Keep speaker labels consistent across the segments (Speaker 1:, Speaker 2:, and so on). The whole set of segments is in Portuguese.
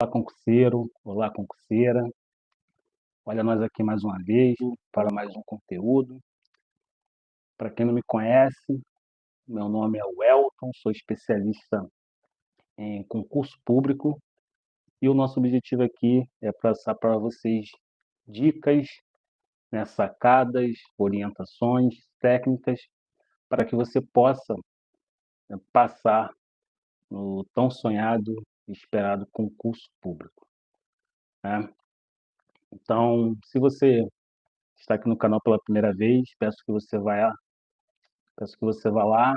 Speaker 1: Olá, concurseiro, olá, concurseira. Olha nós aqui mais uma vez para mais um conteúdo. Para quem não me conhece, meu nome é Welton, sou especialista em concurso público e o nosso objetivo aqui é passar para vocês dicas, né, sacadas, orientações técnicas para que você possa, né, passar no tão sonhado e esperado concurso público, né? Então, se você está aqui no canal pela primeira vez, peço que você vá lá,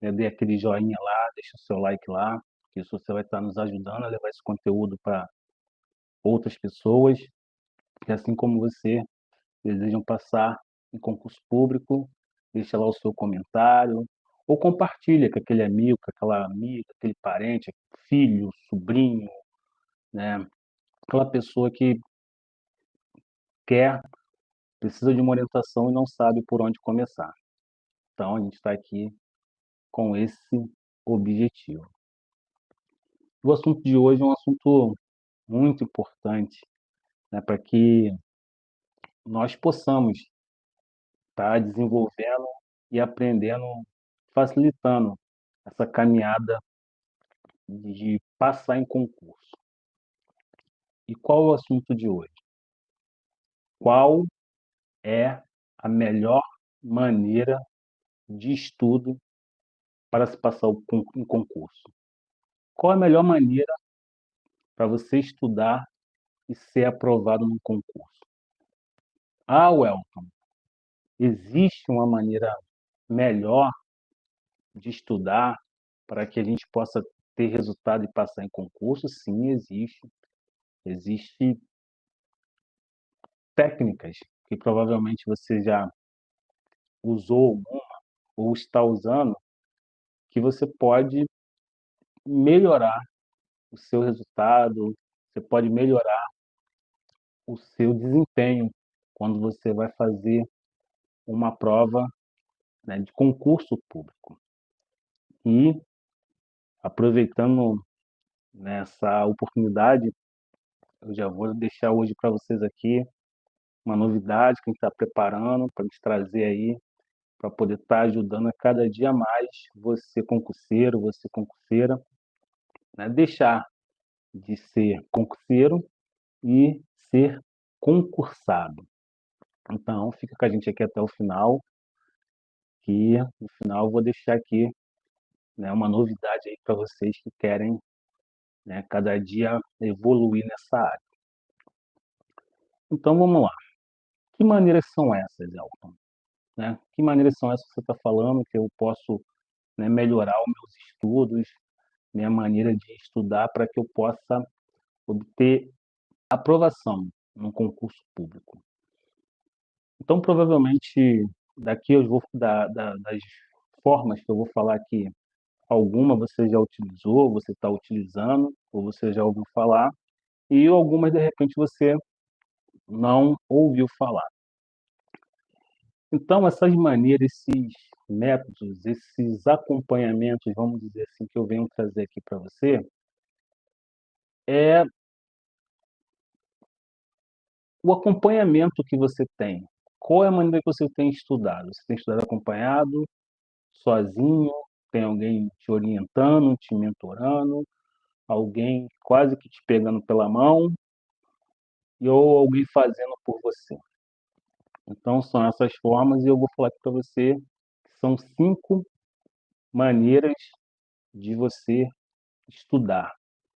Speaker 1: né, dê aquele joinha lá, deixe o seu like lá, que isso você vai estar nos ajudando a levar esse conteúdo para outras pessoas que, assim como você, desejam passar em concurso público. Deixa lá o seu comentário ou compartilha com aquele amigo, com aquela amiga, aquele parente, filho, sobrinho, né? Aquela pessoa que quer, precisa de uma orientação e não sabe por onde começar. Então, a gente está aqui com esse objetivo. O assunto de hoje é um assunto muito importante, né, para que nós possamos estar desenvolvendo e aprendendo, facilitando essa caminhada de passar em concurso. E qual é o assunto de hoje? Qual é a melhor maneira de estudo para se passar em concurso? Qual é a melhor maneira para você estudar e ser aprovado no concurso? Ah, Welton, existe uma maneira melhor de estudar para que a gente possa ter resultado e passar em concurso? Sim, existe. Existem técnicas que provavelmente você já usou ou está usando, que você pode melhorar o seu resultado, você pode melhorar o seu desempenho quando você vai fazer uma prova, né, de concurso público. E aproveitando nessa oportunidade, eu já vou deixar hoje para vocês aqui uma novidade que a gente está preparando para gente trazer aí, para poder estar ajudando a cada dia mais você concurseiro, você concurseira, né, deixar de ser concurseiro e ser concursado. Então, fica com a gente aqui até o final, que no final eu vou deixar aqui, né, uma novidade aí para vocês que querem, né, cada dia evoluir nessa área. Então, vamos lá. Que maneiras são essas, Elton? Né? Que maneiras são essas que você está falando que eu posso, né, melhorar os meus estudos, minha maneira de estudar para que eu possa obter aprovação no concurso público? Então, provavelmente, daqui eu vou das formas que eu vou falar aqui, alguma você já utilizou, você está utilizando, ou você já ouviu falar, e algumas, de repente, você não ouviu falar. Então, essas maneiras, esses métodos, esses acompanhamentos, vamos dizer assim, que eu venho trazer aqui para você, é o acompanhamento que você tem. Qual é a maneira que você tem estudado? Você tem estudado acompanhado, sozinho, tem alguém te orientando, te mentorando, alguém quase que te pegando pela mão, ou alguém fazendo por você. Então, são essas formas, e eu vou falar aqui para você que são 5 maneiras de você estudar,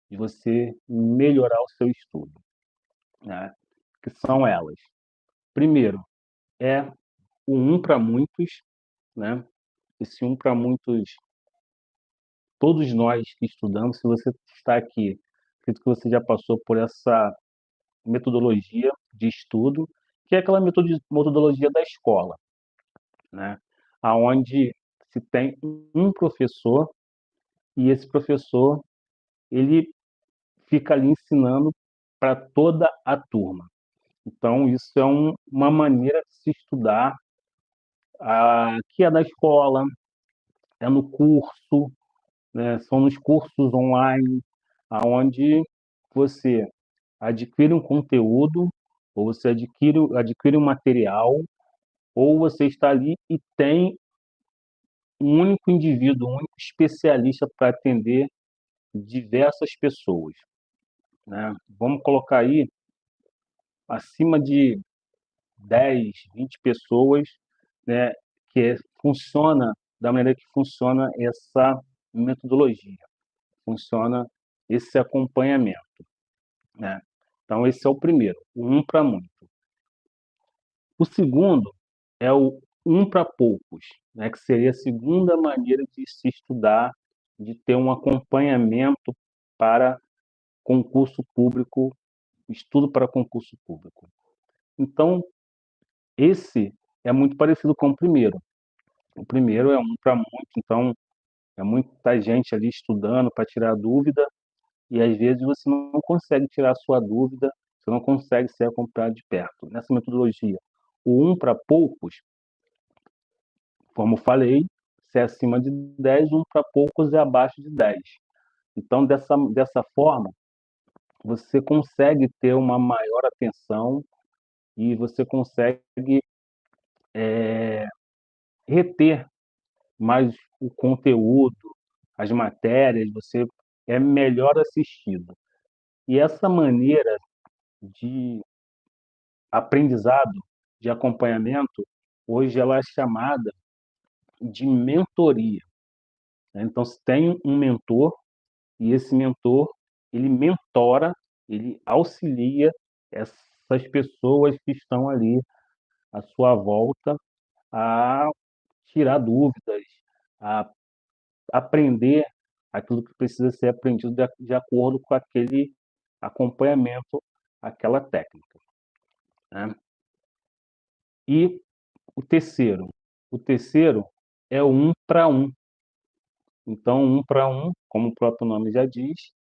Speaker 1: de você melhorar o seu estudo, né? Que são elas. Primeiro, é o um para muitos, né? Esse um para muitos, todos nós que estudamos, se você está aqui, acredito que você já passou por essa metodologia de estudo, que é aquela metodologia da escola, né? Aonde se tem um professor e esse professor ele fica ali ensinando para toda a turma. Então isso é uma maneira de se estudar, que é da escola, é no curso, né? São nos cursos online, aonde você adquire um conteúdo, ou você adquire um material, ou você está ali e tem um único indivíduo, um único especialista para atender diversas pessoas, né? Vamos colocar aí acima de 10, 20 pessoas, né, funciona da maneira que funciona essa metodologia, funciona esse acompanhamento, né? Então, esse é o primeiro, o um para muito. O segundo é o um para poucos, né, que seria a segunda maneira de se estudar, de ter um acompanhamento para concurso público, estudo para concurso público. Então, esse é muito parecido com o primeiro. O primeiro é um para muito, então é muita gente ali estudando para tirar dúvida, e às vezes você não consegue tirar a sua dúvida, você não consegue ser acompanhado de perto. Nessa metodologia, o um para poucos, como falei, se é acima de 10, um para poucos é abaixo de 10. Então, dessa forma, você consegue ter uma maior atenção e você consegue reter mais o conteúdo, as matérias, você é melhor assistido. E essa maneira de aprendizado, de acompanhamento, hoje ela é chamada de mentoria, né? Então, se tem um mentor, e esse mentor, ele mentora, ele auxilia essas pessoas que estão ali à sua volta a tirar dúvidas, a aprender aquilo que precisa ser aprendido de acordo com aquele acompanhamento, aquela técnica, né? E o terceiro é o um para um. Então, um para um, como o próprio nome já diz,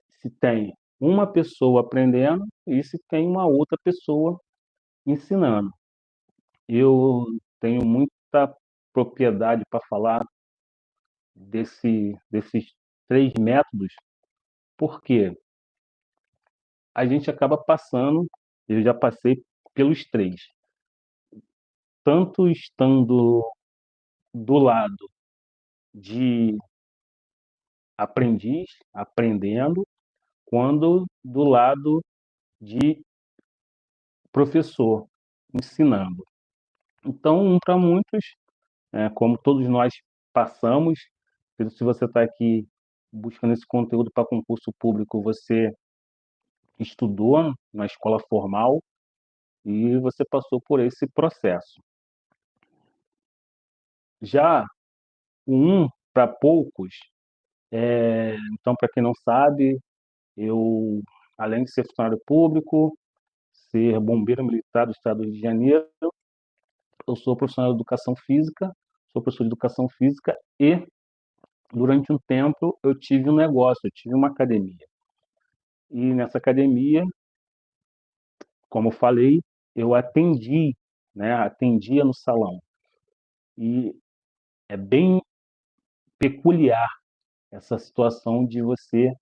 Speaker 1: se tem uma pessoa aprendendo e se tem uma outra pessoa ensinando. Eu tenho muita propriedade para falar desses três métodos, porque a gente acaba passando, eu já passei pelos três, tanto estando do lado de aprendiz, aprendendo, quando do lado de professor, ensinando. Então, um para muitos, como todos nós passamos, se você está aqui buscando esse conteúdo para concurso público, você estudou na escola formal e você passou por esse processo. Já o um para poucos, então, para quem não sabe, eu, além de ser funcionário público, ser bombeiro militar do estado do Rio de Janeiro, eu sou profissional de educação física, sou professor de educação física e, durante um tempo, eu tive um negócio, eu tive uma academia. E nessa academia, como eu falei, eu atendi, né, atendia no salão. E é bem peculiar essa situação de você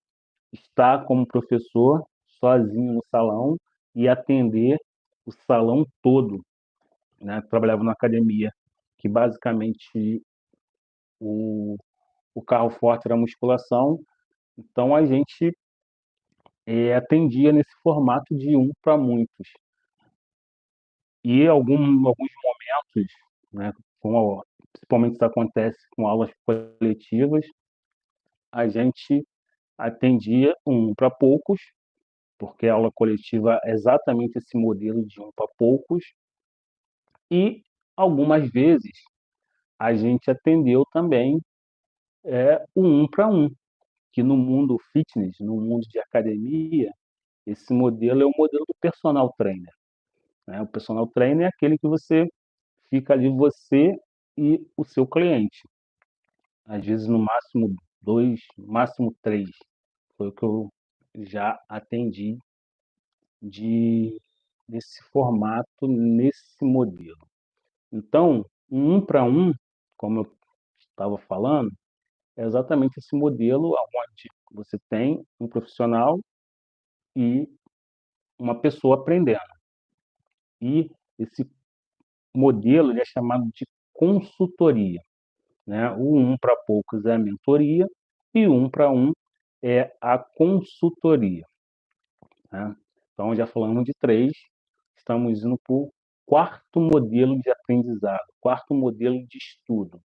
Speaker 1: estar como professor sozinho no salão e atender o salão todo, né? Trabalhava numa academia que basicamente o, o carro forte era a musculação, então a gente atendia nesse formato de um para muitos. E alguns momentos, né, principalmente isso acontece com aulas coletivas, a gente atendia um para poucos, porque a aula coletiva é exatamente esse modelo de um para poucos, e algumas vezes a gente atendeu também o um para um, que no mundo fitness, no mundo de academia, esse modelo é o modelo do personal trainer, né? O personal trainer é aquele que você fica ali você e o seu cliente. Às vezes, no máximo dois, no máximo três. Foi o que eu já atendi de nesse formato, nesse modelo. Então, um para um, como eu estava falando, é exatamente esse modelo onde você tem um profissional e uma pessoa aprendendo. E esse modelo ele é chamado de consultoria, né? O um para poucos é a mentoria e o um para um é a consultoria, né? Então, já falamos de três, estamos indo para o quarto modelo de aprendizado, quarto modelo de estudo.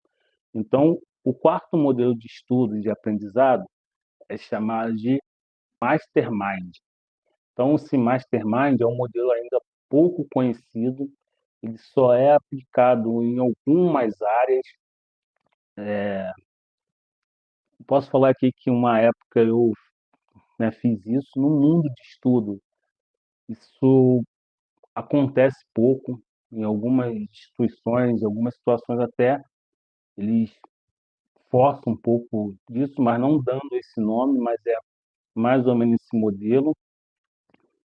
Speaker 1: Então, o quarto modelo de estudo de aprendizado é chamado de Mastermind. Então, esse Mastermind é um modelo ainda pouco conhecido, ele só é aplicado em algumas áreas. Posso falar aqui que uma época eu, né, fiz isso no mundo de estudo. Isso acontece pouco em algumas instituições, em algumas situações até eles forçam um pouco disso, mas não dando esse nome, mas é mais ou menos esse modelo.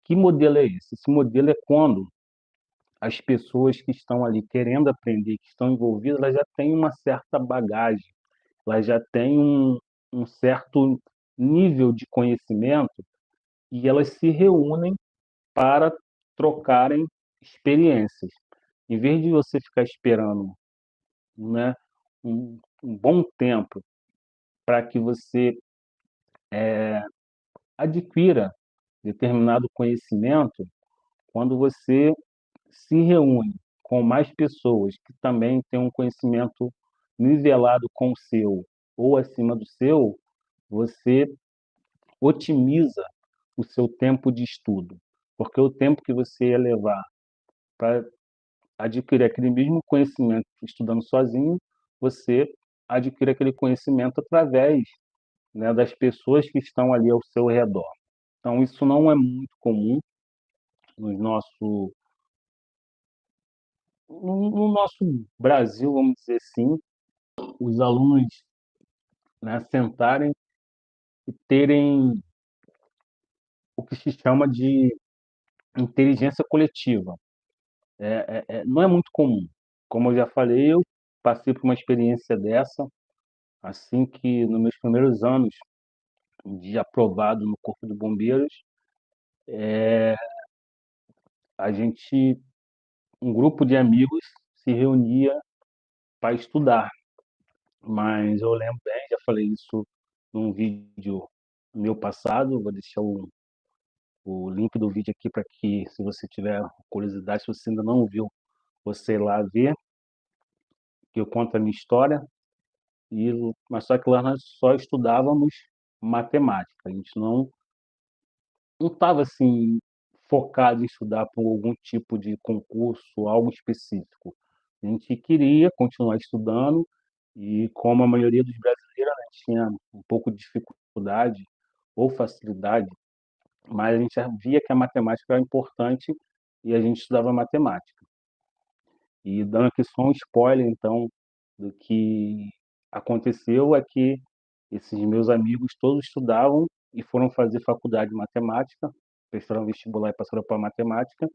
Speaker 1: Que modelo é esse? Esse modelo é quando as pessoas que estão ali querendo aprender, que estão envolvidas, elas já têm uma certa bagagem, elas já têm um certo nível de conhecimento e elas se reúnem para trocarem experiências. Em vez de você ficar esperando, né, um bom tempo para que você adquira determinado conhecimento, quando você se reúne com mais pessoas que também têm um conhecimento nivelado com o seu ou acima do seu, você otimiza o seu tempo de estudo, porque o tempo que você ia levar para adquirir aquele mesmo conhecimento estudando sozinho, você adquire aquele conhecimento através, né, das pessoas que estão ali ao seu redor. Então, isso não é muito comum no nosso Brasil, vamos dizer assim, os alunos, né, sentarem e terem o que se chama de inteligência coletiva. Não é muito comum. Como eu já falei, eu passei por uma experiência dessa, assim que nos meus primeiros anos de aprovado no Corpo de Bombeiros, a gente, um grupo de amigos se reunia para estudar. Mas eu lembro bem, já falei isso num vídeo meu passado, vou deixar o link do vídeo aqui para que, se você tiver curiosidade, se você ainda não viu, você ir lá ver, que eu conto a minha história. Mas só que lá nós só estudávamos matemática, a gente não estava assim focado em estudar por algum tipo de concurso, algo específico. A gente queria continuar estudando e como a maioria dos brasileiros, né, tinha um pouco de dificuldade ou facilidade, mas a gente já via que a matemática era importante e a gente estudava matemática. E dando aqui só um spoiler, então, do que aconteceu é que esses meus amigos todos estudavam e foram fazer faculdade de matemática, prestaram vestibular e passaram para matemática,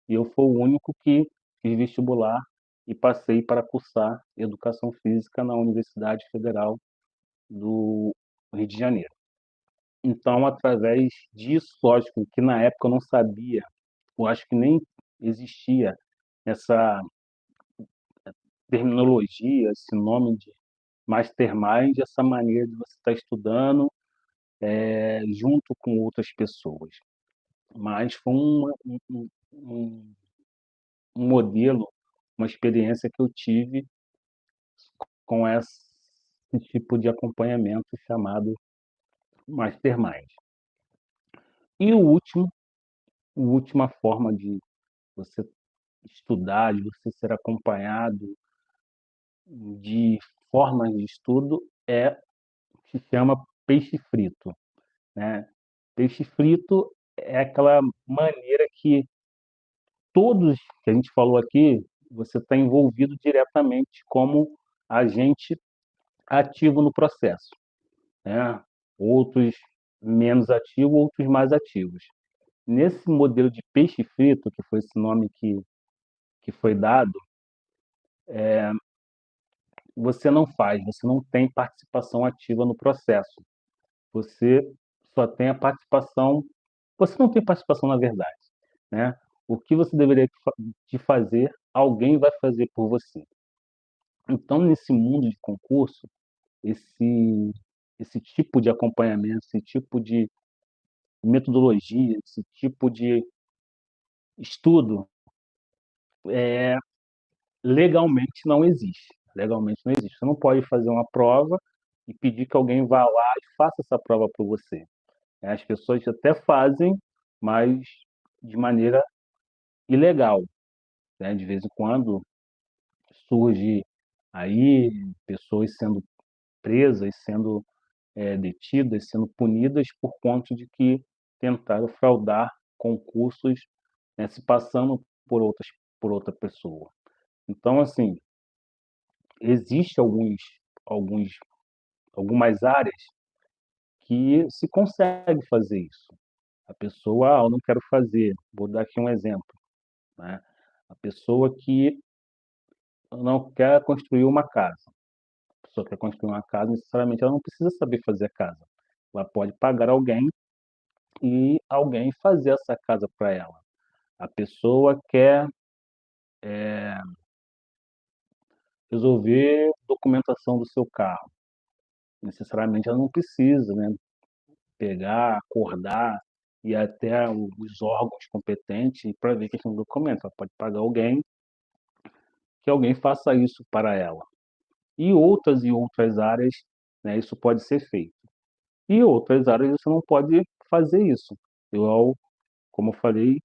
Speaker 1: e eu fui o único que fiz vestibular e passei para cursar educação física na Universidade Federal do Rio de Janeiro. Então, através disso, lógico que na época eu não sabia, eu acho que nem existia essa terminologia, esse nome de mastermind, essa maneira de você estar estudando junto com outras pessoas. Mas foi um modelo, uma experiência que eu tive com esse tipo de acompanhamento chamado mastermind. E a última forma de você estudar, de você ser acompanhado de formas de estudo se chama peixe frito, né? Peixe frito é aquela maneira que todos que a gente falou aqui, você está envolvido diretamente como agente ativo no processo, né? Outros menos ativos, outros mais ativos. Nesse modelo de peixe frito, que foi esse nome que foi dado, você não tem participação ativa no processo. Você só tem a participação Você não tem participação na verdade, né? O que você deveria de fazer, alguém vai fazer por você. Então, nesse mundo de concurso, esse esse tipo de acompanhamento, esse tipo de metodologia, esse tipo de estudo, legalmente não existe. Legalmente não existe. Você não pode fazer uma prova e pedir que alguém vá lá e faça essa prova por você. As pessoas até fazem, mas de maneira ilegal, né? De vez em quando surge aí pessoas sendo presas, sendo detidas, sendo punidas por conta de que tentaram fraudar concursos, né, se passando por outra pessoa. Então, assim, existe alguns, algumas áreas que se consegue fazer isso. A pessoa, eu não quero fazer. Vou dar aqui um exemplo, né? A pessoa que não quer construir uma casa. A pessoa quer construir uma casa, necessariamente ela não precisa saber fazer a casa. Ela pode pagar alguém e alguém fazer essa casa para ela. A pessoa quer resolver documentação do seu carro. Necessariamente ela não precisa, né, pegar, acordar, ir até os órgãos competentes para ver questão do documento. Ela pode pagar alguém que alguém faça isso para ela. E outras áreas, né, isso pode ser feito. E outras áreas você não pode fazer isso. Eu, como eu falei,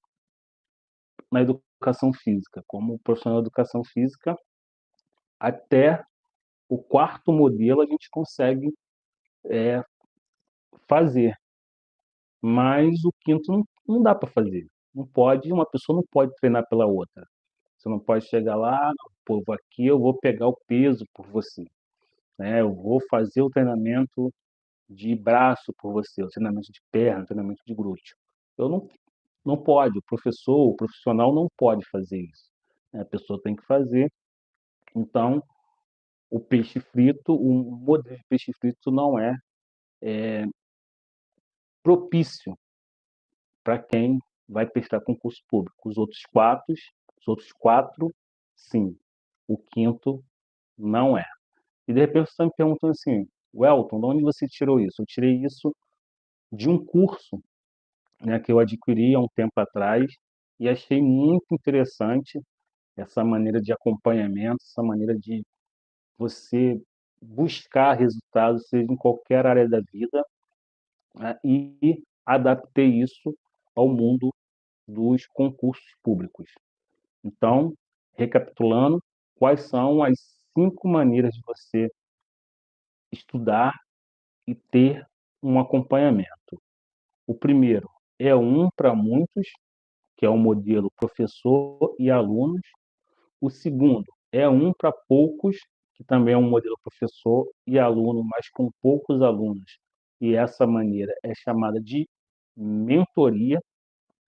Speaker 1: na educação física, como profissional de educação física, até o quarto modelo a gente consegue fazer, mas o quinto não dá para fazer. Não pode, uma pessoa não pode treinar pela outra. Você não pode chegar lá, "Ah, não, povo, aqui eu vou pegar o peso por você, né? Eu vou fazer o treinamento de braço por você, o treinamento de perna, o treinamento de glúteo. Eu não pode, o professor, o profissional não pode fazer isso, né? A pessoa tem que fazer. Então, o peixe frito, o modelo de peixe frito não é propício para quem vai prestar concurso público. Os outros quatro, sim. O quinto, não é. E de repente você está me perguntando assim, Welton, de onde você tirou isso? Eu tirei isso de um curso, né, que eu adquiri há um tempo atrás e achei muito interessante essa maneira de acompanhamento, essa maneira de você buscar resultados, seja em qualquer área da vida, né, e adaptei isso ao mundo dos concursos públicos. Então, recapitulando, quais são as 5 maneiras de você estudar e ter um acompanhamento? O primeiro é um para muitos, que é o modelo professor e alunos. O segundo é um para poucos, que também é um modelo professor e aluno, mas com poucos alunos. E essa maneira é chamada de mentoria,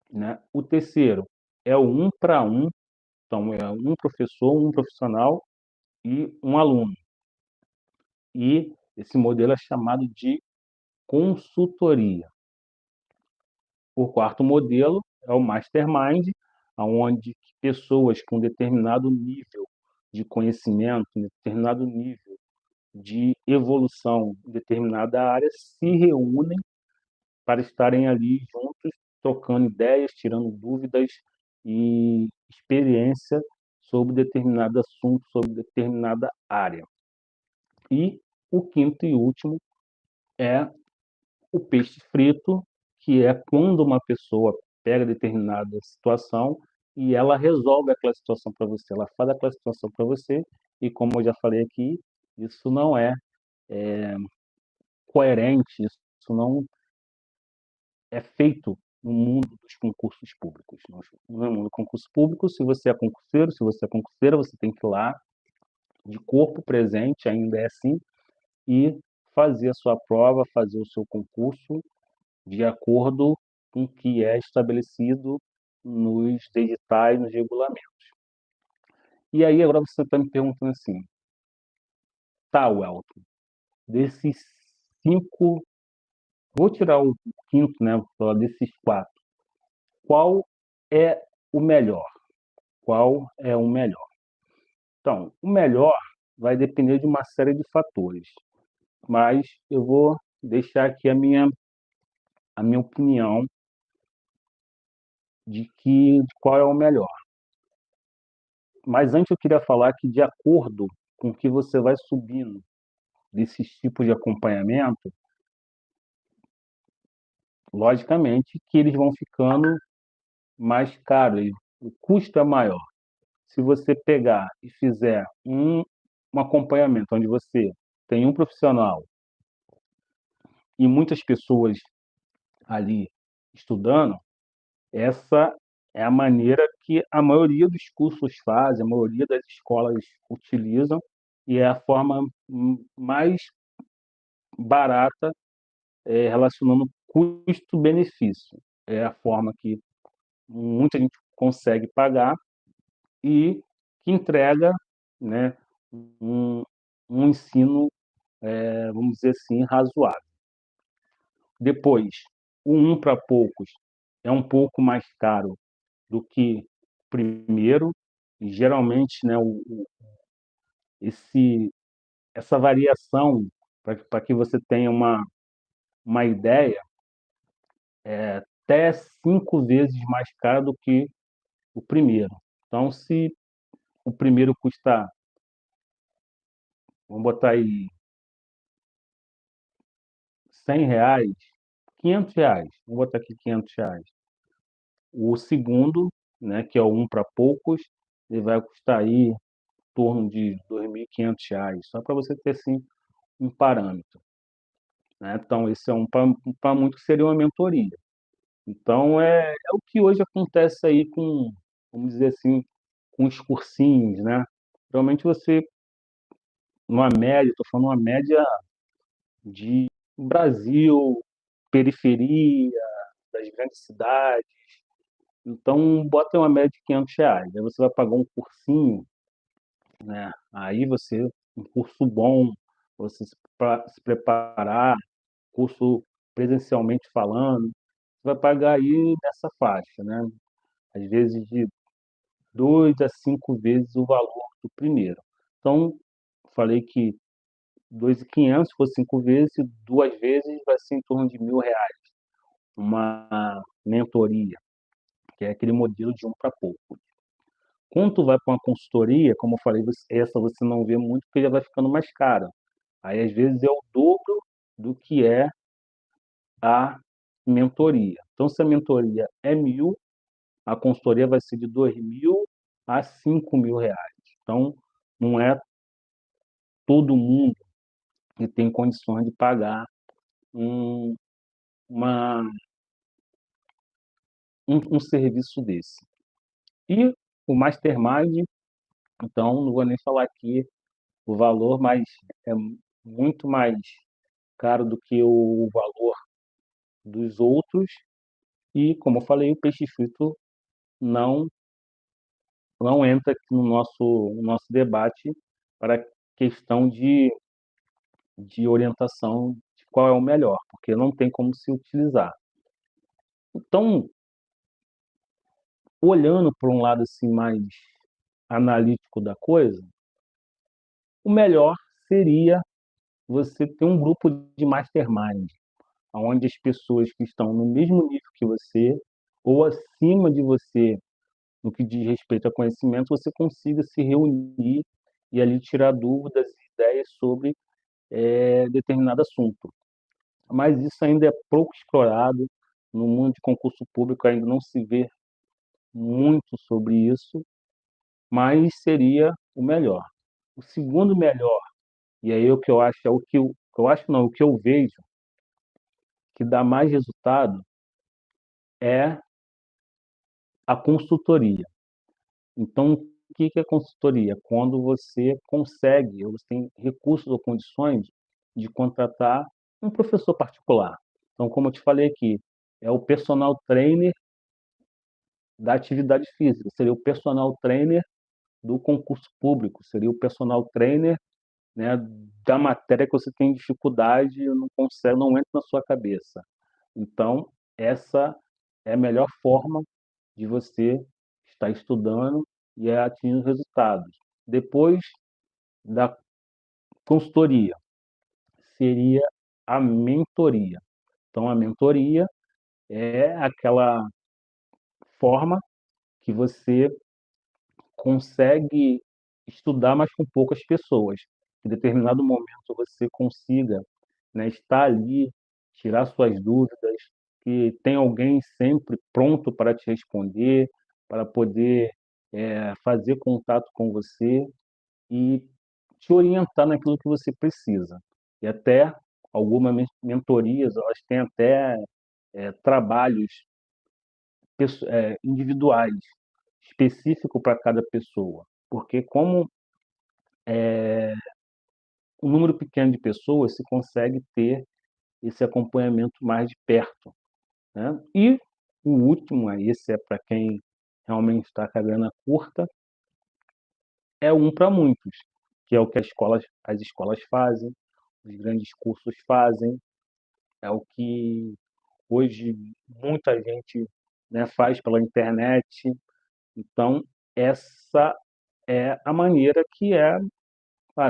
Speaker 1: né? O terceiro é o um para um, então é um professor, um profissional e um aluno. E esse modelo é chamado de consultoria. O quarto modelo é o mastermind, onde pessoas com determinado nível de conhecimento, determinado nível de evolução em determinada área, se reúnem para estarem ali juntos, trocando ideias, tirando dúvidas e experiência sobre determinado assunto, sobre determinada área. E o quinto e último é o peixe frito, que é quando uma pessoa pega determinada situação e ela resolve aquela situação para você, ela faz aquela situação para você, e como eu já falei aqui, isso não é coerente, isso não é feito no mundo dos concursos públicos. No mundo do concurso público, se você é concurseiro, se você é concurseira, você tem que ir lá de corpo presente, ainda é assim, e fazer a sua prova, fazer o seu concurso de acordo com o que é estabelecido nos editais, nos regulamentos. E aí agora você está me perguntando assim, tá, Welton, desses 5 vou tirar o quinto, né? Vou falar desses quatro. Qual é o melhor? Qual é o melhor? Então, o melhor vai depender de uma série de fatores, mas eu vou deixar aqui a minha opinião de qual é o melhor. Mas antes eu queria falar que, de acordo com que você vai subindo desses tipos de acompanhamento, logicamente que eles vão ficando mais caros, o custo é maior. Se você pegar e fizer um acompanhamento onde você tem um profissional e muitas pessoas ali estudando, essa é a maneira que a maioria dos cursos faz, a maioria das escolas utilizam, e é a forma mais barata, relacionando custo-benefício. É a forma que muita gente consegue pagar e que entrega, né, um, um ensino, vamos dizer assim, razoável. Depois, o um para poucos é um pouco mais caro do que o primeiro, e geralmente, né, esse, essa variação, para que você tenha uma ideia, até 5 vezes mais caro do que o primeiro. Então, se o primeiro custa, vamos botar aí, R$ 100, R$ 500, vamos botar aqui R$ 500. O segundo, né, que é o um para poucos, ele vai custar aí em torno de R$ 2.500, só para você ter assim um parâmetro, né? Então, esse é um para muito que seria uma mentoria. Então, é o que hoje acontece aí com, vamos dizer assim, com os cursinhos, né? Realmente você, numa média, estou falando uma média de Brasil, periferia, das grandes cidades. Então, bota uma média de R$ 500. Aí você vai pagar um cursinho, né? Aí você, um curso bom, você se preparar, curso presencialmente falando, você vai pagar aí nessa faixa, né? Às vezes de 2 a 5 vezes o valor do primeiro. Então, falei que 2.500, se for 5 vezes, 2 vezes vai ser em torno de R$ 1.000. Uma mentoria, que é aquele modelo de um para pouco. Quando tu vai para uma consultoria, como eu falei, essa você não vê muito porque já vai ficando mais cara. Aí, às vezes, é o dobro do que é a mentoria. Então, se a mentoria é 1.000, a consultoria vai ser de 2.000 a R$ 5.000. Então, não é todo mundo que tem condições de pagar um, uma, um serviço desse. E o Mastermind, então, não vou nem falar aqui o valor, mas é muito mais caro do que o valor dos outros. E, como eu falei, o peixe frito não, não entra aqui no nosso debate para a questão de orientação de qual é o melhor, porque não tem como se utilizar. Então, olhando por um lado assim mais analítico da coisa, o melhor seria você ter um grupo de mastermind, onde as pessoas que estão no mesmo nível que você ou acima de você no que diz respeito a conhecimento, você consiga se reunir e ali tirar dúvidas e ideias sobre determinado assunto. Mas isso ainda é pouco explorado, no mundo de concurso público ainda não se vê muito sobre isso, mas seria o melhor. O segundo melhor, e aí o que eu acho, é o que eu acho não, o que eu vejo que dá mais resultado é a consultoria. Então, o que é consultoria? Quando você consegue, ou você tem recursos ou condições de contratar um professor particular. Então, como eu te falei aqui, é o personal trainer da atividade física, seria o personal trainer do concurso público, seria o personal trainer, né, da matéria que você tem dificuldade e não consegue, não entra na sua cabeça. Então, essa é a melhor forma de você estar estudando e atingir resultados. Depois da consultoria, seria a mentoria. Então, a mentoria é aquela forma que você consegue estudar, mas com poucas pessoas. Em determinado momento você consiga, né, estar ali, tirar suas dúvidas, que tem alguém sempre pronto para te responder, para poder fazer contato com você e te orientar naquilo que você precisa. E até algumas mentorias, elas têm até trabalhos individuais, específico para cada pessoa. Porque como um número pequeno de pessoas se consegue ter esse acompanhamento mais de perto, né? E o último, aí esse é para quem realmente está com a grana curta, é um para muitos, que é o que as escolas fazem, os grandes cursos fazem, é o que hoje muita gente, né, faz pela internet. Então, essa é a maneira que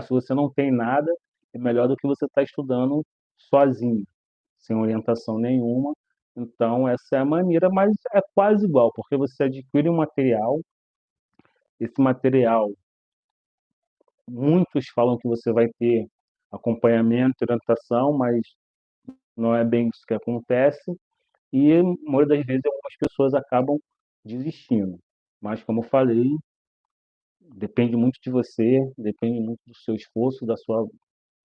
Speaker 1: se você não tem nada, é melhor do que você estar estudando sozinho, sem orientação nenhuma. Então, essa é a maneira, mas é quase igual, porque você adquire um material, esse material, muitos falam que você vai ter acompanhamento, orientação, mas não é bem isso que acontece, e a maioria das vezes algumas pessoas acabam desistindo. Mas, como eu falei, depende muito de você, depende muito do seu esforço, da sua,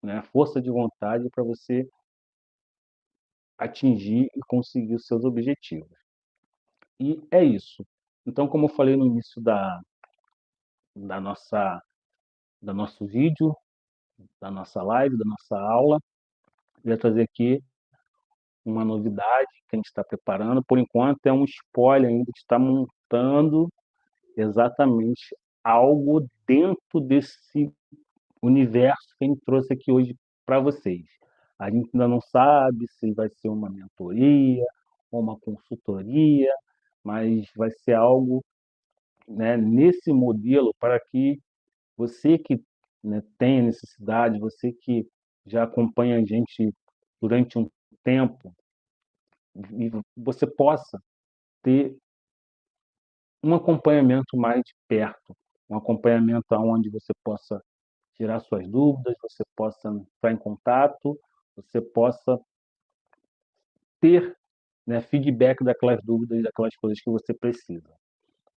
Speaker 1: né, força de vontade para você atingir e conseguir os seus objetivos. E é isso. Então, como eu falei no início da nossa, do nosso vídeo, da nossa live, da nossa aula, eu ia trazer aqui uma novidade que a gente está preparando. Por enquanto, é um spoiler ainda, a gente está montando exatamente algo dentro desse universo que a gente trouxe aqui hoje para vocês. A gente ainda não sabe se vai ser uma mentoria ou uma consultoria, mas vai ser algo, né, nesse modelo para que você que, né, tem a necessidade, você que já acompanha a gente durante um tempo, e você possa ter um acompanhamento mais de perto, um acompanhamento onde você possa tirar suas dúvidas, você possa entrar em contato, você possa ter, né, feedback daquelas dúvidas, daquelas coisas que você precisa.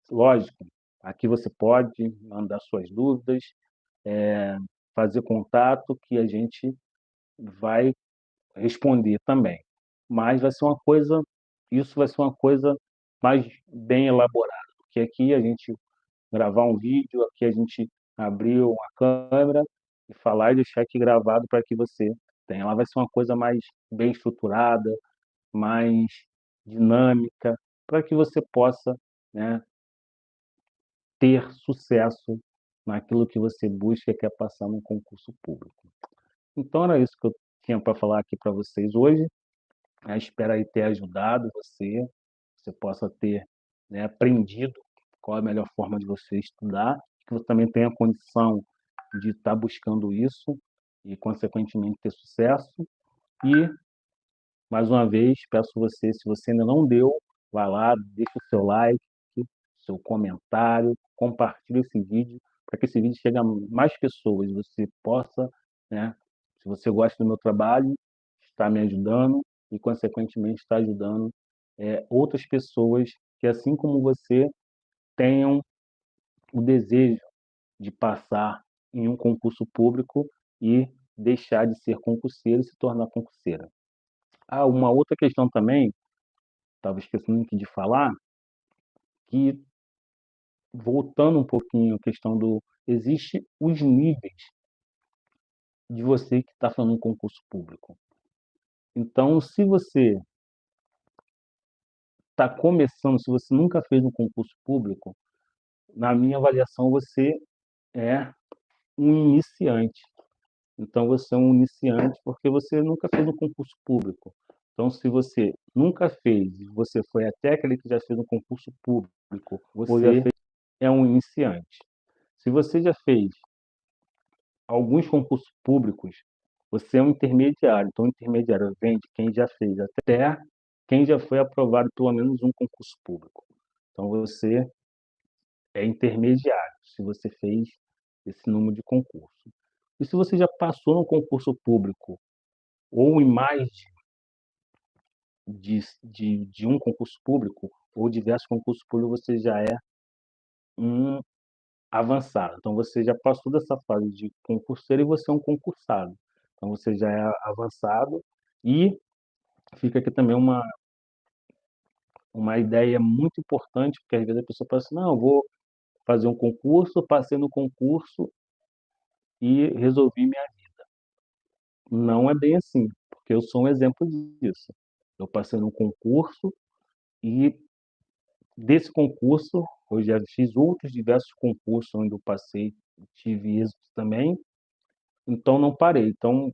Speaker 1: Lógico, aqui você pode mandar suas dúvidas, fazer contato que a gente vai responder também. Mas vai ser uma coisa, isso vai ser uma coisa mais bem elaborada, porque aqui a gente gravar um vídeo, aqui a gente abrir uma câmera e falar e deixar aqui gravado para que você tenha. Ela vai ser uma coisa mais bem estruturada, mais dinâmica, para que você possa, né, ter sucesso naquilo que você busca e quer passar num concurso público. Então era isso que eu tinha para falar aqui para vocês hoje. Espero aí ter ajudado você, você possa ter, né, aprendido qual é a melhor forma de você estudar, que você também tenha condição de estar buscando isso e, consequentemente, ter sucesso. E, mais uma vez, peço você, se você ainda não deu, vá lá, deixa o seu like, seu comentário, compartilhe esse vídeo, para que esse vídeo chegue a mais pessoas, você possa, né, se você gosta do meu trabalho, estar me ajudando e, consequentemente, estar ajudando outras pessoas que, assim como você, tenham o desejo de passar em um concurso público e deixar de ser concurseiro e se tornar concurseira. Uma outra questão também, estava esquecendo aqui de falar, que voltando um pouquinho à questão do existe os níveis de você que está fazendo um concurso público. Então, se você está começando, se você nunca fez um concurso público, na minha avaliação você é um iniciante. Então você é um iniciante porque você nunca fez um concurso público. Então, se você nunca fez e você foi até aquele que já fez um concurso público, você é um iniciante. Se você já fez alguns concursos públicos, você é um intermediário. Então, o intermediário vem de quem já fez até quem já foi aprovado pelo menos um concurso público. Então, você é intermediário, se você fez esse número de concurso. E se você já passou no concurso público ou em mais de um concurso público ou diversos concursos públicos, você já é um avançado. Então, você já passou dessa fase de concurseiro e você é um concursado. Então, você já é avançado e fica aqui também uma ideia muito importante, porque às vezes a pessoa pensa assim, não, eu vou fazer um concurso, passei no concurso e resolvi minha vida. Não é bem assim, porque eu sou um exemplo disso. Eu passei num concurso e desse concurso eu já fiz outros diversos concursos onde eu passei, tive êxito também, então não parei. Então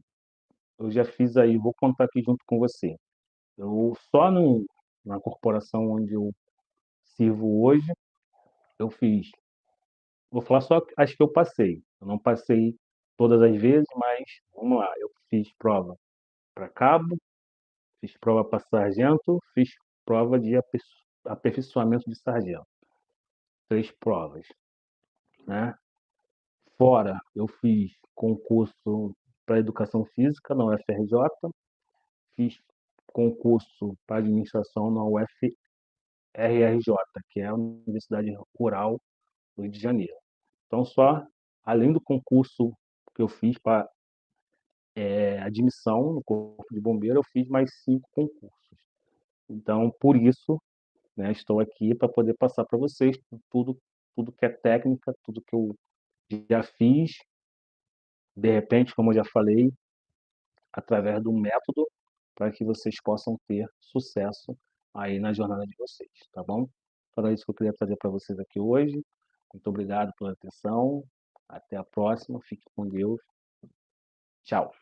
Speaker 1: eu já fiz aí, vou contar aqui junto com você. Eu só no, na corporação onde eu sirvo hoje, eu fiz. Vou falar só as que eu passei. Eu não passei todas as vezes, mas vamos lá. Eu fiz prova para cabo, fiz prova para sargento, fiz prova de aperfeiçoamento de sargento. 3 provas, né? Fora, eu fiz concurso para educação física na UFRJ, fiz concurso para administração na UFRJ, que é a Universidade Rural do Rio de Janeiro. Então, só além do concurso que eu fiz para admissão no Corpo de Bombeiro, eu fiz mais 5 concursos. Então, por isso, né, estou aqui para poder passar para vocês tudo, tudo que é técnica, tudo que eu já fiz, de repente, como eu já falei, através do método, para que vocês possam ter sucesso aí na jornada de vocês, tá bom? Então, é isso que eu queria trazer para vocês aqui hoje. Muito obrigado pela atenção. Até a próxima. Fique com Deus. Tchau.